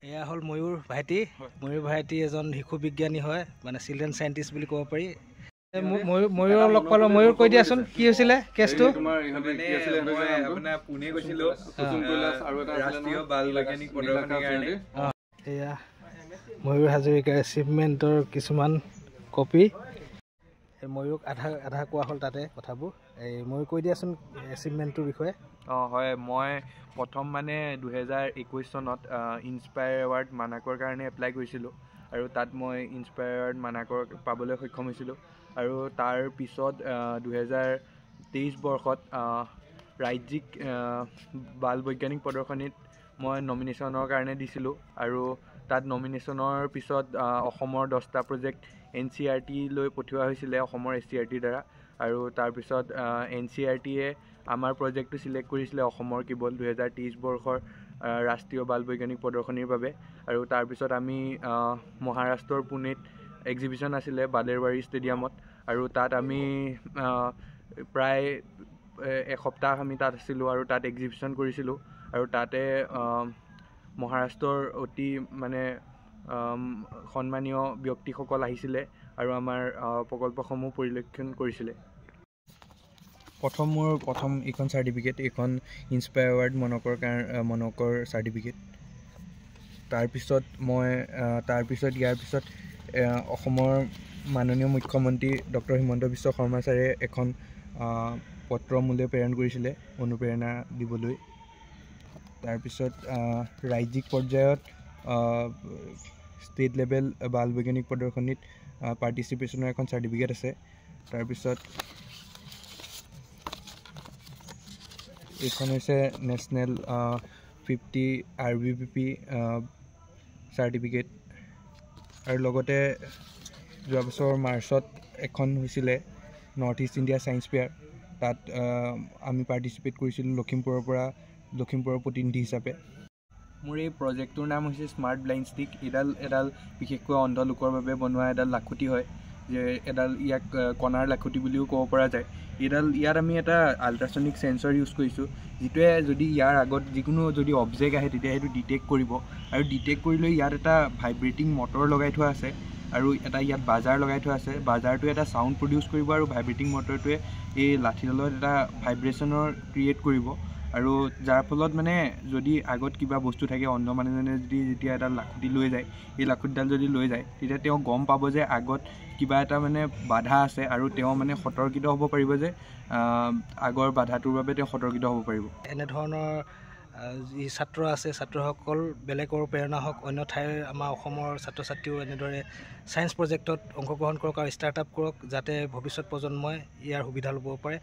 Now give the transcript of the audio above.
এয়া হল ময়ূৰ ভাইটি এজন শিশু বিজ্ঞানী হয় মানে চিলড্ৰেন সায়েন্টিস্ট বুলি ক'ব পাৰি ময়ূৰ লগ পালো ময়ূৰ কৈ দিয়াচোন কি হৈছিলে কেছটো তোমাৰ ইহঁতে কি আছিলে মই আপোনাৰ পুনে গৈছিলো ৰাষ্ট্ৰীয় বাল বৈজ্ঞানিক পদৰ্শনীৰ কাৰণে এয়া ময়ূৰ হাজৰিকাৰ এচিভমেণ্টৰ কিছুমান কপি ময়ূৰক আধা কোৱা হ'ল তাতে কথাবোৰ এই ময়ূৰ কৈ দিয়াচোন এচিভমেণ্টটোৰ বিষয়ে হয় মই প্ৰথম মানে 2021 চনত ইনস্পায়াৰ এৱাৰ্ড মানাকৰ কাৰণে এপ্লাই কৰিছিলোঁ আৰু তাত মই ইনস্পায়াৰ এৱাৰ্ড মানাকৰ পাবলৈ সক্ষম হৈছিলোঁ আৰু তাৰ পিছত 2023 বৰ্ষত ৰাজ্যিক বাল বৈজ্ঞানিক প্ৰদৰ্শনীত মই নমিনেশ্যনৰ কাৰণে দিছিলোঁ আৰু তাত নমিনেশ্যনৰ পিছত অসমৰ 10টা প্ৰজেক্ট NCERT লৈ পঠিওৱা হৈছিলে অসমৰ SCERTৰ দ্বাৰা আৰু তাৰপিছত NCERTয়ে আমাৰ প্ৰজেক্টটো চিলেক্ট কৰিছিলে অসমৰ কেৱল 2023 বৰ্ষৰ ৰাষ্ট্ৰীয় বাল বৈজ্ঞানিক প্ৰদৰ্শনীৰ বাবে আৰু তাৰপিছত আমি মহাৰাষ্ট্ৰৰ পুনেত এক্সিবিশ্যন আছিলে বালেৰবাৰী ষ্টেডিয়ামত আৰু তাত আমি প্ৰায় এসপ্তাহ আমি তাত আছিলোঁ আৰু তাত এক্সিবিশ্যন কৰিছিলোঁ আৰু তাতে মহাৰাষ্ট্ৰৰ অতি মানে সন্মানীয় ব্যক্তিসকল আহিছিলে আৰু আমাৰ প্ৰকল্পসমূহ পৰিলক্ষণ কৰিছিলে মোৰ প্ৰথম এইখন চাৰ্টিফিকেট এইখন ইনস্পায়াৰ এৱাৰ্ড মনকৰ চাৰ্টিফিকেট তাৰপিছত ইয়াৰ পিছত অসমৰ মাননীয় মুখ্যমন্ত্ৰী ডক্টৰ হিমন্ত বিশ্ব শৰ্মা ছাৰে এখন পত্ৰ মোলৈ প্ৰেৰণ কৰিছিলে অনুপ্ৰেৰণা দিবলৈ তাৰপিছত ৰাজ্যিক পৰ্যায়ত ষ্টেট লেভেল বাল বৈজ্ঞানিক প্ৰদৰ্শনীত পাৰ্টিচিপেশ্যনৰ এখন চাৰ্টিফিকেট আছে তাৰপিছত এইখন হৈছে নেশ্যনেল 50 RBPP চাৰ্টিফিকেট আৰু লগতে যোৱা বছৰ মাৰ্চত এখন হৈছিলে north east India science fair তাত আমি পাৰ্টিচিপেট কৰিছিলোঁ লখিমপুৰৰ প্ৰতিনিধি হিচাপে মোৰ এই প্ৰজেক্টটোৰ নাম হৈছে স্মাৰ্ট ব্লাইণ্ড ষ্টিক এডাল বিশেষকৈ অন্ধ লোকৰ বাবে বনোৱা এডাল লাখুটি হয় যে ইয়াক কণাৰ লাখুটি বুলিও ক'ব পৰা যায় ইয়াত আমি এটা আল্ট্ৰাছনিক সেন্সৰ ইউজ কৰিছোঁ যিটোৱে যদি ইয়াৰ আগত যিকোনো যদি অবজেক্ট আহে তেতিয়া সেইটো ডিটেক্ট কৰিব আৰু ডিটেক্ট কৰিলে ইয়াত এটা ভাইব্ৰেটিং মটৰ লগাই থোৱা আছে আৰু এটা ইয়াত বাজাৰ লগাই থোৱা আছে বাজাৰটোৱে এটা চাউণ্ড প্ৰডিউচ কৰিব আৰু ভাইব্ৰেটিং মটৰটোৱে এই লাঠিডালত এটা ভাইব্ৰেশ্যনৰ ক্ৰিয়েট কৰিব আৰু যাৰ ফলত মানে যদি আগত কিবা বস্তু থাকে অন্ধ মানুহজনে যেতিয়া এডাল লাখুটি লৈ যায় এই লাখুটিডাল যদি লৈ যায় তেতিয়া তেওঁ গম পাব যে আগত কিবা এটা মানে বাধা আছে আৰু তেওঁ মানে সতৰ্কিত হ'ব পাৰিব যে আগৰ বাধাটোৰ বাবে তেওঁ সতৰ্কিত হ'ব পাৰিব এনেধৰণৰ যি ছাত্ৰ আছে ছাত্ৰসকল বেলেগৰ প্ৰেৰণা হওক অন্য ঠাইৰ আমাৰ অসমৰ ছাত্ৰ ছাত্ৰীও এনেদৰে ছায়েন্স প্ৰজেক্টত অংশগ্ৰহণ কৰক আৰু ষ্টাৰ্টআপ কৰক যাতে ভৱিষ্যত প্ৰজন্মই ইয়াৰ সুবিধা ল'ব পাৰে